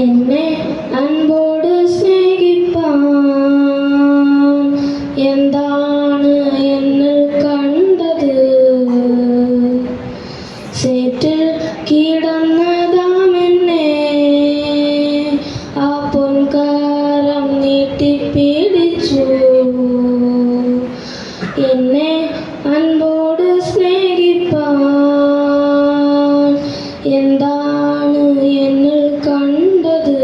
എന്നെ അൻപോട് സ്നേഹിപ്പാൻ എന്താണ് എന്നിൽ കണ്ടത്? സേറ്റിൽ കിടന്നതാമെന്നെ ആ പൊൻകാരം നീട്ടിപ്പിടിച്ചു. എന്നെ അൻപോട് സ്നേഹിപ്പാൻ എന്താണ് എന്നിൽ കണ്ടത്?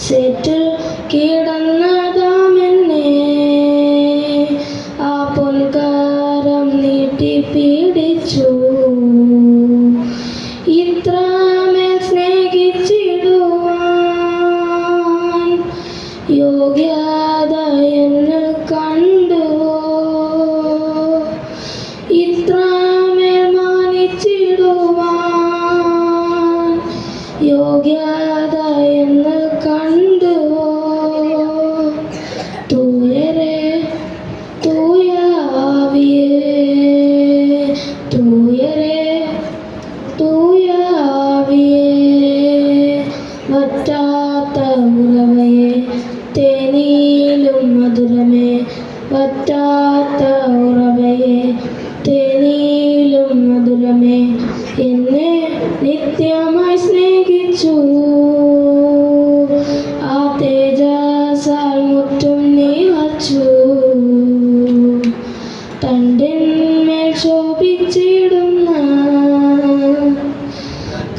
സേറ്റിൽ കിടന്നതാമെന്നെ ആ പൊൻകാരം നീട്ടിപ്പിടിച്ചു. ഇത്രമേൽ സ്നേഹിച്ചിടുവാൻ യോഗ്യത എന്നിൽ കണ്ടുവോ? ഇത്രമേൽ മാനിച്ചിടുവാൻ യോഗ്യത എന്നിൽ കണ്ടുവോ? തൂയരേ തൂയ ആവിയേ, തൂയരേ തൂയ ആവിയേ, വറ്റാത്ത ഉറവയെ തേനിലും മധുരമേ, വറ്റാത്ത ഉറവയെ തേനിലും മധുരമേ, എന്നെ നിത്യമായി സ്നേഹിച്ചു. ആ തേജസാൽ മുറ്റും നീ വച്ചു. തണ്ടിന്മേൽ ശോഭിച്ചിടുന്ന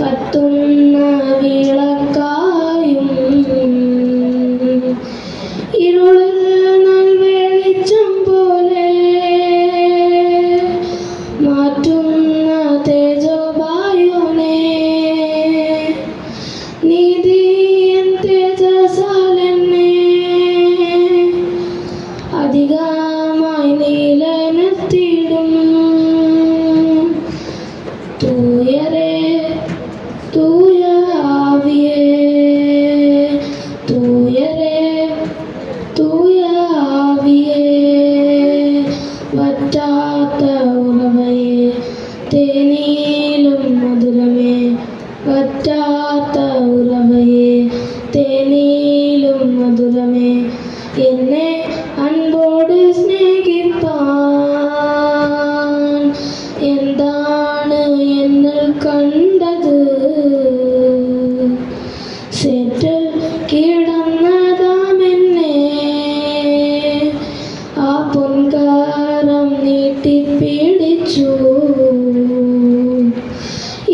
കത്തുന്ന വിളക്കായും ഇരുളിൽ നൽവെളിച്ചം പോലെ മാറ്റുന്ന തേജോവായുനേ, നീതിയൻ തേജസാലെന്നെ അധികമായി നിലനിർത്തിയിടും. തൂയരേ തൂയ ആവിയേ, തൂയരേ തൂയ ആവിയേ, വറ്റാത്ത ഉറവയെ തേനിലും മധുരമേ, വറ്റാത്ത ഉറവയെ തേനിലും മധുരമേ, എന്നെ അൻപോട് സ്നേഹിപ്പാൻ എന്താണ് എന്നിൽ കണ്ടത്? സേറ്റിൽ കിടന്നതാമെന്നെ ആ പൊൻകാരം നീട്ടിപ്പിടിച്ചു.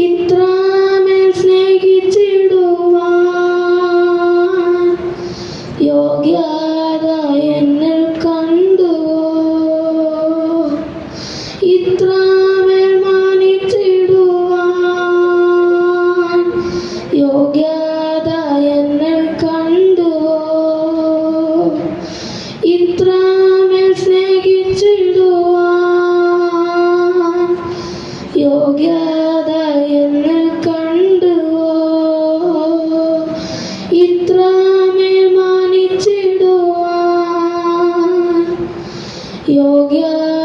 ഇത്രമേൽ സ്നേഹിച്ചിടുവാൻ യോഗ്യത എന്നിൽ കണ്ടുവോ? ഇത്രമേൽ മാനിച്ചിടുവാൻ യോഗ്യത എന്നിൽ കണ്ടുവോ? ഇത്രമേൽ സ്നേഹിച്ചിടുവാൻ യോഗ്യത എന്നിൽ കണ്ടുവോ? ഇത്രമേൽ മാനിച്ചിടുവാൻ യോഗ്യത